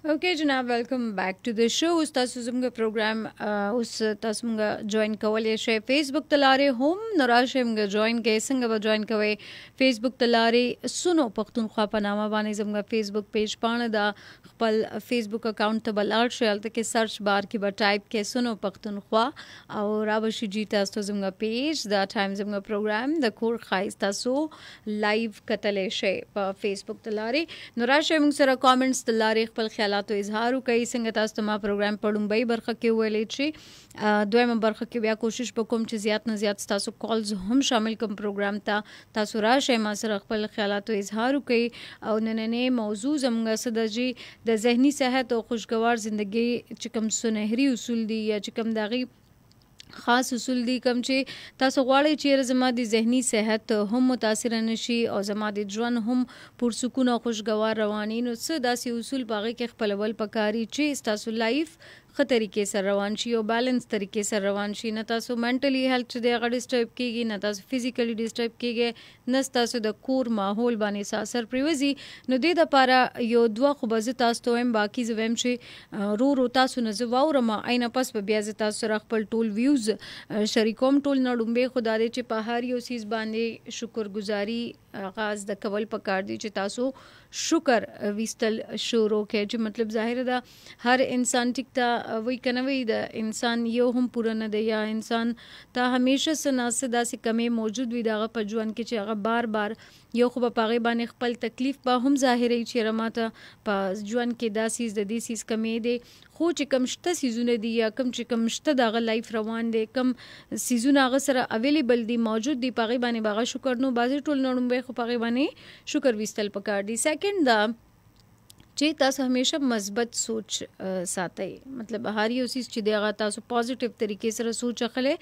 ओके जनाब, welcome back to the show. उस तاسو زموږ پروګرام اوس تاسو موږ جوائن کولای شئ فیسبوک تلاره هم نراشه موږ جوائن کې څنګه به جوائن کوئ فیسبوک تلاره سونو پښتونخوا په نامه باندې زموږ فیسبوک پیج پانه دا خپل فیسبوک اکاؤنٹ ته بلار شئ الته کې سرچ بار کې به ټایپ کې سونو پښتونخوا او رابشي جی تاسو زموږ پیج دا ټایم زموږ پروګرام د کور خایس تاسو لایو کتلې شئ په فیسبوک تلاره نراشه موږ سره کامنټس تلاره خپل خیالات تو اظهار کوي څنګه تاسو ته ما پروګرام پړومبۍ برخه کې ویلې چې دویمه برخه کې بیا کوشش وکوم چې زیات نه زیات تاسو کالز هم شامل کوم پروګرام ته تاسو راشه ما سره خپل خیالات تو اظهار کوي او نننې موضوع زموږ سدجی د ذهني صحت او خوشگوار ژوندۍ چې کوم سنهري اصول دي یا چې کوم دغه خاص اصول دي کوم چې تاسو غواړئ چې زما د ذهني صحت هم متاثر نشي او زما د ژوند هم پرسکون او خوشگوار رواني نو څه داسې اصول باغې کې خپلول پکاري چې تاسو لایف خ طریقې سره روان شي او بیلانس طریقې سره روان شي نه تاسو منټلی هیلث دې غړ ډیسټرب کیږي نه تاسو فزیکلی ډیسټرب کیږي نه تاسو د کور ماحول باندې اثر پریوزي نو دې د لپاره یو دوه خو به تاسو ته هم باقی زویم چې رو تاسو نه زواور ما عین پس به بیا تاسو سره خپل ټول ویوز شریکوم ټول نړومبه خدای چې په هر یو سیس باندې شکرګزاري آغاز د کول پکار دي چې تاسو شکر وستل شروع کې چې مطلب ظاهر ده هر انسان ټیک تا وای کنه وای د انسان یو هم پوره نه دی یا انسان ته همیشه سناسه داسې کمی موجود وي دغه په ژوند کې چې هغه بار بار یو خو په پاغي باندې خپل تکلیف به هم ظاهري چې رماته په ژوند کې داسې د دې سیس کمی دی خو چې کم شته سيزونه دي یا کم چې کم شته دغه لایف روان دي کم سيزونه هغه سره اویلیبل دي موجود دي پاغي باندې باغه شکر نو بازي ټول نړم خو پاغي باندې شکر وستل پکار دي سیکنډ دا چې تاسو همیشه مثبت سوچ ساتئ مطلب هر یو چیز چې دغه تاسو پوزټیو طریقې سره سوچ اخلي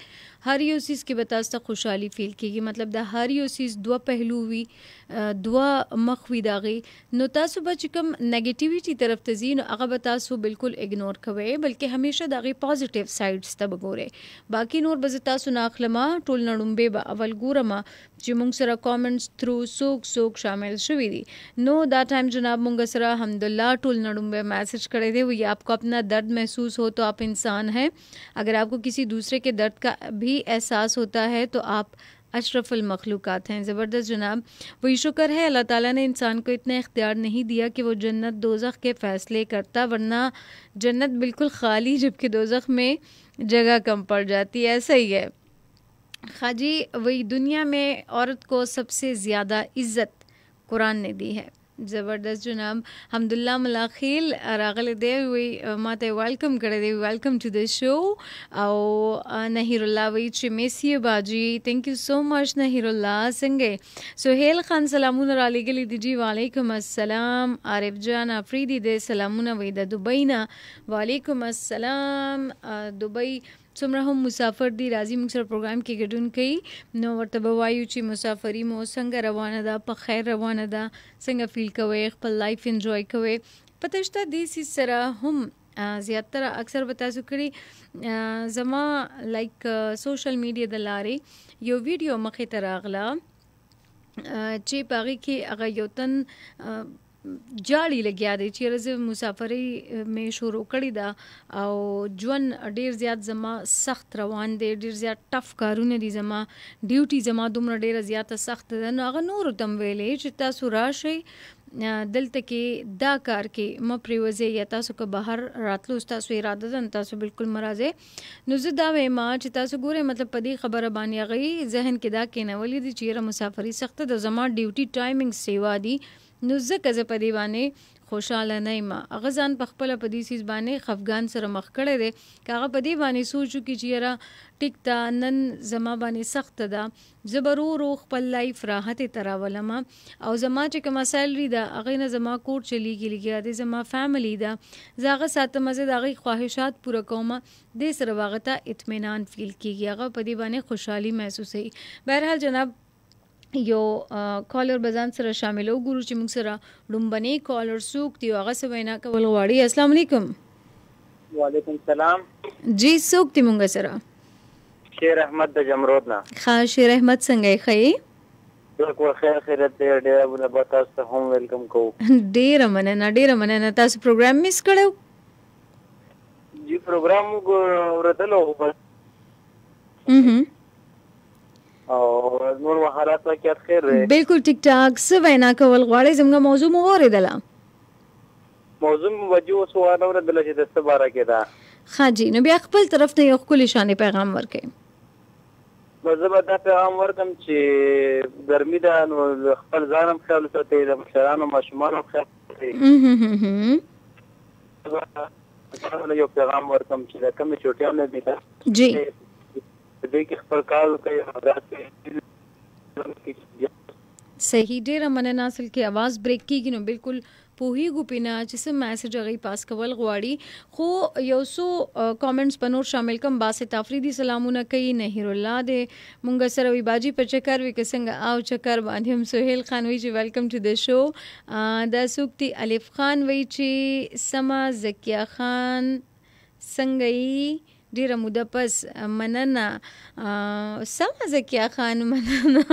هر یو چیز کې به تاسو ته خوشحالي فیل کیږي مطلب د هر یو چیز دوه پهلو وي دوه مخ وي داغي نو تاسو به چې کوم نیگیټیویټي طرف ته ځین هغه به تاسو بالکل اګنور کوئ بلکې همیشه دغه پوزټیو سایډز ته وګورئ باقی نور به تاسو نه اخلمه ټول نړمبه به اول ګورم چې موږ سره کامنټس تھرو سوک شامل شوي دي نو دا ټایم جناب موږ سره الحمدللہ ټول نړمبه میسج کړی دی وی आपको अपना दर्द महसूस हो तो आप इंसान हैं अगर आपको किसी दूसरे के दर्द का भी एहसास होता है तो आप अशरफ मखलूक़ात हैं। ज़बरदस्त जनाब वही शुक्र है अल्लाह ताला ने इंसान को इतना इख्तियार नहीं दिया कि वो जन्नत दोज़ख के फ़ैसले करता वरना जन्नत बिल्कुल खाली जबकि दोज़ख में जगह कम पड़ जाती है। ऐसा ही है खाजी वही दुनिया में औरत को सबसे ज़्यादा इज़्ज़त कुरान ने दी है। ज़बरदस्त जनाब हमदुल्ला मलाखिल रागल दे वही माते वेलकम करे दे welcome to the show او نهیرالله وی چې میسی باجی thank you so much نهیرالله څنګه سہیل خان سلامونه را لګلی دی جی وعلیکم السلام عارف جان افریدی دې سلامونه وی د دوبۍ نه وعلیکم السلام دوبۍ څومره هم مسافر دی راځي موږ سره پروګرام کې ګډون کوي نو ورته وایو چې مسافری مو څنګه روانه ده په خیر روانه ده څنګه فیل کوي خپل لایف انجوای کوي پتهشته دې سره هم زیاتره اکثر به تاسو کړی زما لایک سوشل میډیا د لارې یو ویډیو مخې ته راغله چې پاغي کې هغه یو تن جاړي لګیا دی چې رز مسافرۍ مې شروع کړی دا او ژوند ډیر زیات زما سخت روان دی ډیر زیات ټف کارونه دي زما ډیوټي زما دومره ډیر زیات سخت ده نو هغه نور تم ویلې چې تاسو راشي دلته کې دا کار کې م پریوزه یا تاسو که بهر راتلو تاسو اراده ده تاسو بالکل مرزه نو زه دا وایم چې تاسو ګوره مطلب په دې خبره باندې غي ذهن کې دا کې نه ولې دي چې مسافرۍ سخت ده زما ډیوټي ټایمینګ سیوا دي نو زکه ز په دی باندې خوشاله نه ما غزان په خپل په دې سیس باندې خفغان سره مخ کړي دي کاغه په دې باندې سوچو کې چیرې ټیک تا نن زما باندې سخت ده زبرو خپل لایف راحت تراولما او زما چې کوم سیلری ده هغه نه زما کوټ چلیږي لګیا دي زما فیملی ده زاغه ساته مزه دغه خواهشات پوره کومه د سره واغته اطمینان فیل کیږي هغه په دې باندې خوشحالي محسوسي بهرحال جناب یو کالر بزان سره شامل وګورو چې موږ سره لومبني کالر سوق دی هغه سوینا کول غواړي السلام علیکم وعلیکم السلام جی سوق دی موږ سره شیر احمد د جمرود نه ښه شیر احمد څنګه یې بالکل خیریت دی ډېره مننه تاسو ته هم ویلکم کوو ډېره مننه تاسو پروګرام میس کړو جی پروګرام ورته او نور مهارت واقعیت خیر دی بالکل ټیک ټاک څه وینا کول غواړئ زموږ موضوع مو واورېدله موضوع وجو سو اورېدله چې د څه باره کې ده ښه جي نو بیا خپل طرف ته یو ښکلی شانې پیغام ورکړئ زه به دا پیغام ورکړم چې ګرمي ده نو خپل ځان هم خیال وساتئ د مشرانو ماشومانو هم خیال وساتئ یو پیغام ورکړم چې د کومې چوټیانو دي جی دې کې خپل کار کوي صحیح ډېره مننه اصل کې आवाज بریک کیږي نو بالکل پوهیږو پینا چې څه میسج هغه پاس کول غواړي خو یو څو کامنټس په نور شامل کم باسه تفریدي سلامونه کوي نهیر الله دې مونږ سره وی باجی په چکر وی کسنګ او چکر باندې هم سہیل خان وی چې ویلکم ټو د شو د سوکتی الف خان وی چې سما زکیه خان څنګه ډیره موده پس مننه سما زکیه خان مننه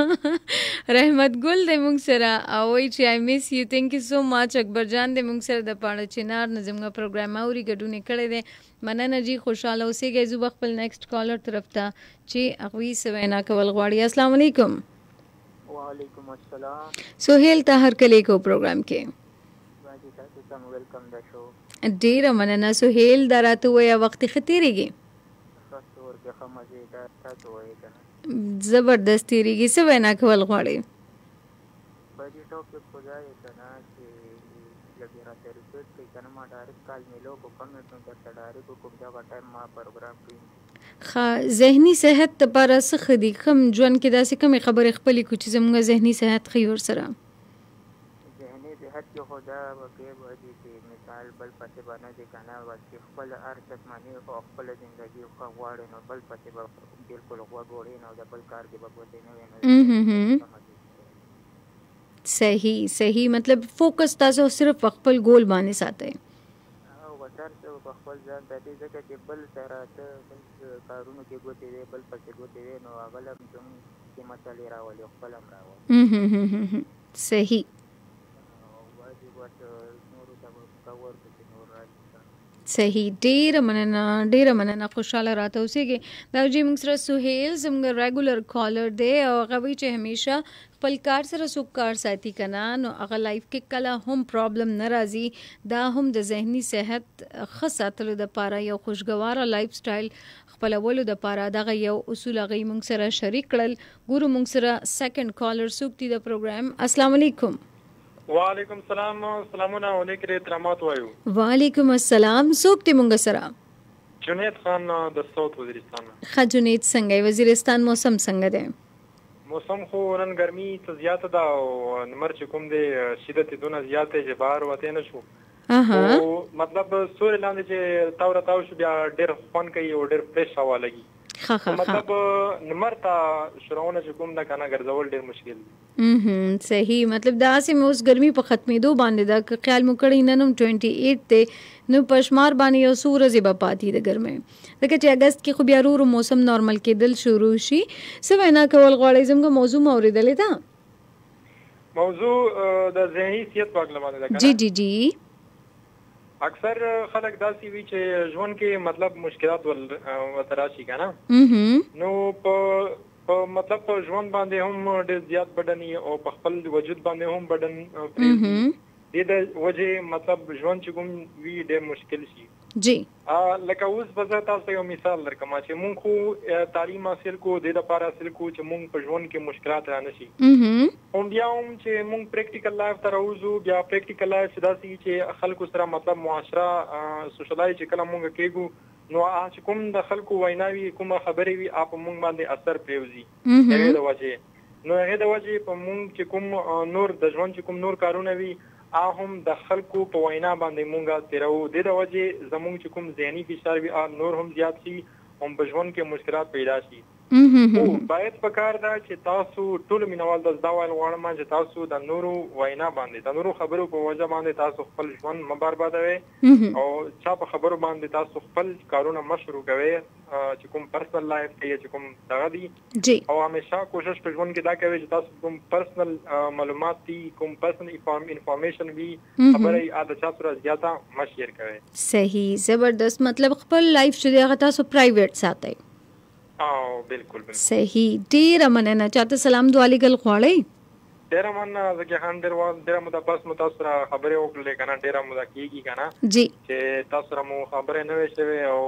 رحمت ګل د موږ سره او چې آی میس یو تھینک یو سو ماچ اکبر جان د موږ سره د پاڼه چنار نظمغه پروګرام اوري ګډونه کړی دی مننه جی خوشاله اوسئ زو خپل نیکسٹ کالر طرف ته چې اغوی سوینا کول غواړي السلام علیکم وعلیکم السلام سہیل طاهر کلی کو پروګرام کې باجی تاسو ته ویلکم د شو ډیره مننه سہیل دراته ویا وخت ختیریږي زبردست تیریږي څه وینا کول غواړي باجی ټاپک خدای کنه چې لګي راته ریپورت کوي کنه ما ډایرکټ کال میلو کو کمنټ نمبر ته ډایرکټ کوم دا ټایم ما پروګرام کوي ذهني صحت لپاره څه خدي کوم ژوند کې داسې کوم خبرې خپلې کو چې زموږ ذهني صحت خي ور سره ذهني صحت کې خدا وکي باجی چې مثال بل پته باندې دي کنه چې خپل ارزښت مانی او خپل ژوندۍ خو غواړي نو بل پته بالکل غواړي نو د بل کار کې بګوتې نه ویني صحیح مطلب فوکس تاسو صرف خپل ګول باندې ساتئ او وتر څو خپل ځان ته دې ځکه چې بل سره ته کارونو کې ګوتې وي بل پته ګوتې وي نو هغه لم چې مسالې راولي خپل هم راولي صحیح صحیح ډیره مننه خوشاله راته اوسېږي دا جی موږ سره سہیل زموږ ریګولر کالر دی او هغه وی چې همیشه خپل کار سره سوک کار ساتي کنه نو هغه لایف کې کله هم پرابلم ناراضي دا هم د ذهني صحت خاصاتلو د پاره یو خوشګوار لایف سټایل خپلولو د پاره دغه یو اصول هغه موږ سره شریک کړل ګورو موږ سره سیکنډ کالر سوکتی د پروګرام السلام علیکم وعلیکم السلام سلامونه علیکم احترامات وایو وعلیکم السلام سوکتی مونږ سره جنید خان د صوت وزیرستان ښه جنید څنګه وزیرستان موسم څنګه دی موسم خو نن ګرمي څه زیاته ده او نمبر چې کوم دی شدت دونه زیاته چې بهر وته نه شو او مطلب سوري لاندې چې تاو شو بیا ډېر خوان کوي او ډېر فریش هوا لګي مطلب نمبر تا شروعونه چې کوم نه کنه ګرځول ډېر مشکل صحیح مطلب دا سه اوس ګرمي په ختمېدو باندې دا خیال مو کړی نن 28 ته نو پښمار باندې یو سورځي به پاتې د ګرمه لکه چې اگست کې خو بیا ورو موسم نارمل کېدل شروع شي څه وینا کول غواړئ زموږ موضوع اوریدلې ده موضوع د ذهني صحت په اړه باندې ده جی اکثر خلک داسي وی چې ژوند کې مطلب مشکلات وتراشي کنه نو په مطلب په ژوند باندې هم ډېر زیات بدني او په خپل وجود باندې هم بدن دې د وجه مطلب ژوند چې کوم وی ډېر مشکل شي جی لکه اوس به تاسو یو مثال درکم چې مونږ خو تعلیم حاصل کو د لپاره حاصل کو چې مونږ په ژوند کې مشکلات را نشي هم بیا هم چې مونږ پریکټیکل لایف ته راوځو بیا پریکټیکل لایف داسې چې خلکو سره مطلب معاشره سوشلای چې کله مونږ کېږو نو چې کوم د خلکو ویناوي کومه خبرې وي اپ مونږ باندې اثر پریوزي هغه د وجه په مونږ چې کوم نور د ژوند چې کوم نور کارونه وي هم د خلکو په وینا باندې مونږه تیرو د وجه زمونږ چې کوم ذهني فشار وي نور هم زیات شي هم په ژوند کې مشکلات پیدا شي او باید پکار دا چې تاسو ټول مینوال د زده ویل غواړم چې تاسو د نورو وینا باندې د نورو خبرو په وجه باندې تاسو خپل ژوند مه بربادوئ او چا په خبرو باندې تاسو خپل کارونه مه شروع کوئ چې کوم پرسنل لایف کې چې کوم دغه دي او همیشه کوشش په ژوند کې دا کوئ چې تاسو کوم پرسنل معلومات دي کوم پرسنل انفارمیشن وي خبرې د چا سره زیاته مه شیر کوئ. صحیح زبردست. مطلب خپل لایف چې دی هغه تاسو پرایویټ ساتئ. بالکل صحیح. ډیره مننه. چاته سلام دعا لګل غواړئ؟ ډیره مننه. ځکه خان ډیره موده پس مو تاسو سره خبرې وکړلې کنه ډیره موده کېږي کنه جی چې تاسو سره مو خبرې نه وې شوې او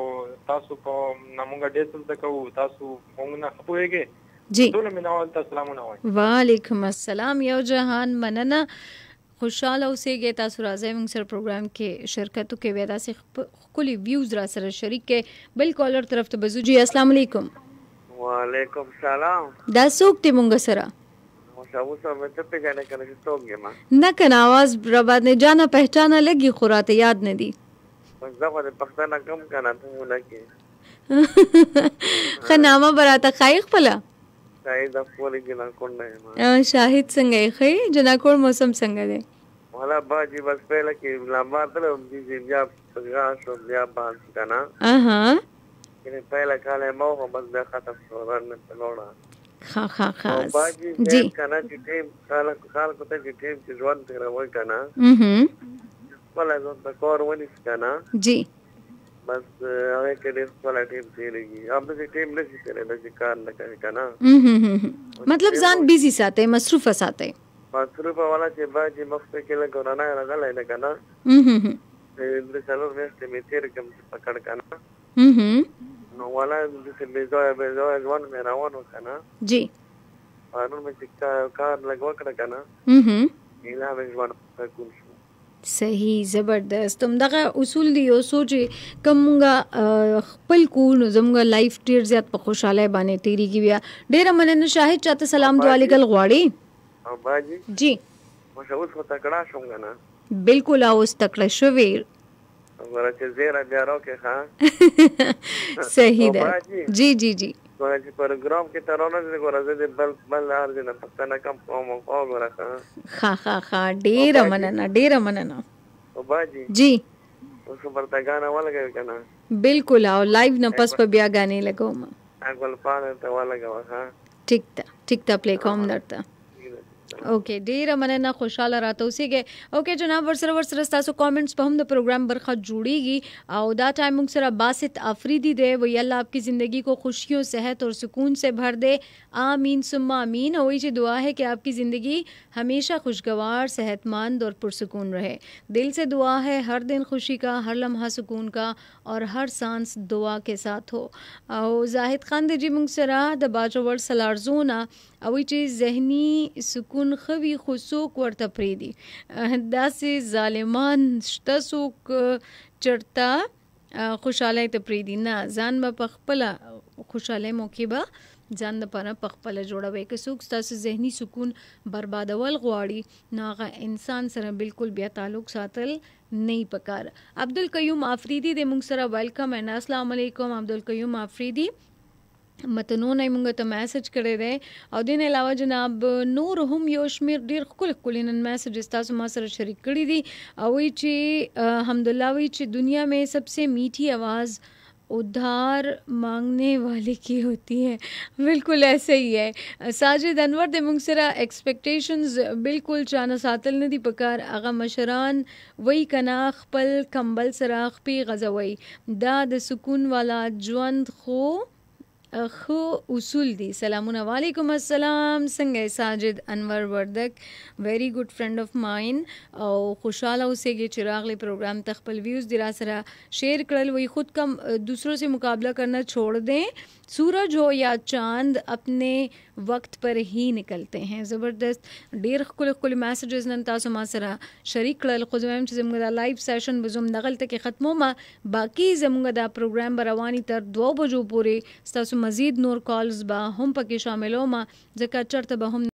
تاسو په نمونږ ډېر څه زده کوو تاسو موږ نه خپويږئ جی ټول مینوال ته سلامونه وایي. وعلیکم السلام. یو جهان مننه. خوشاله اوسئ. تاسو راځئ موږ سره پروګرام کې شرکت وکړئ. بیا داسې خپل ویوز را سره شریک کړئ. بل کالر طرف ته بزو. جی السلام علیکم. وعلیکم السلام. دا څوک دی مونږ سره؟ مشاو سره مته په جانه کنه چې څوک یم نه کنه आवाज برابر نه جانا پہچانا لګي خوراته یاد نه دی. بس دا په پښتنه کم کنه ته ولکه خنامه براته خایخ پلا شاهد خپل جنا کونډه شاهد څنګه یې جناکور موسم څنګه دی؟ ولا باجی بس پہله کې لامار ته دې بیا څنګه شو بیا باندې کنه چې پہله کاله مو بس بیا ختم شو ورنه پلوړه باجی جی کنه چې ټیم کال کوته چې ټیم چې ځوان تر وای کنه ولا زه د کور ونی کنه جی بس هغه کې د خپل ټیم تیریږي هم د ټیم نشي کولای د کار نه کوي کنه مطلب ځان بیزی ساتي مصروف ساتي مصروف والا چې باجی مخ په کې لګور نه راغلی نه کنه د څلور میاشتې می تیر کوم پکړ کنه نو ولا د بیزوی ځوان مې راوونو کنه جی انو مې کار لګو کړ کنه ایلا مې ځوان په کوم صحیح زبردست. تم دغه اصول دی او سوچ کومګه خپل کو نو زمګه لایف ډیر زیات په خوشاله باندې تیریږي. بیا ډیر مننه. شاهد چاته سلام دعا لګل غواړي؟ او باجی جی مشاوس کو تکړه شوم کنه بالکل اوس تکړه شوی ورته زیرا بیا راکې ها صحیح ده. جی جی جی ورته پروګرام کې ترونه دې ورته دې بل ارزه نه پښتنه کم کوم او ورته ها ډیر مننه او باجی جی اوس ورته غانا ولګل کنه بالکل او لایو نه پس په بیا غانې لګوم اګل پانه ته ولګاو ها ټیک تا پلی کوم درته. اوکے ډیره مننه. خوشاله راته اوسېږئ. اوکے جناب ورسره تاسو کامنټس په هم د پروګرام برخه جوړیږي او دا ٹائم موږ سره باسط آفریدی دے وہی اللہ آپ کی زندگی کو خوشیوں صحت اور سکون سے بھر دے. آمین ثم آمین. وہی جو دعا ہے کہ آپ کی زندگی ہمیشہ خوشگوار صحت مند اور پرسکون رہے. دل سے دعا ہے ہر دن خوشی کا ہر لمحہ سکون کا اور ہر سانس دعا کے ساتھ ہو. او زاہد خان دی جی موږ سره د باجوړ سلارزونه او چې ذهني سکون خوي خو څوک ورته پریدي داسې ظالمان شته څوک چرته خوشاله ته پریدي نه ځان به خپل خوشاله موقع به ځان لپاره په خپل جوړوي که څوک تاسو ذهني سکون بربادول غواړي نو هغه انسان سره بالکل بیا تعلق ساتل نه پکار. عبدالقیوم آفریدی د موږ سره ویلکم اینڈ السلام علیکم. عبدالقیوم آفریدی متنونه موږ ته میسج کړی دی او دین علاوه جناب نور هم یو شمیر ډیر خپل نن میسج تاسو ما سره شریک کړی دي او چې الحمدلله وی چې دنیا میں سب سے میٹھی آواز ادھار مانگنے والے کی ہوتی ہے. بالکل ایسے ہی ہے. ساجد انور د موږ سره ایکسپیکټیشنز بالکل چانه ساتل نه دي پکار. هغه مشران وی کنا خپل کمبل سره خپې غزوي دا د سکون والا ژوند خو اصول دي. سلامونه. وعلیکم السلام. څنګه ساجد انور وردک ویری گڈ فرینڈ آف ماین او خوشاله اوسېږي چې راغلی پروگرام ته خپل ویوز دی را سره شیئر کړل. وہی خود کم دوسروں سے مقابلہ کرنا چھوڑ دیں. سورج ہو یا چاند اپنے وقت پر ہی نکلتے ہیں. زبردست. ډیر خپل میسجز نن تاسو ما سره شریک کړل. خو زموږ چې زموږ دا لایو سیشن به زم دغلته کې ختمومه باقی زموږ دا پروګرام رواني تر 2 بجو پورې تاسو مزید نور کالز به هم پکې شاملوم ځکه چرته به هم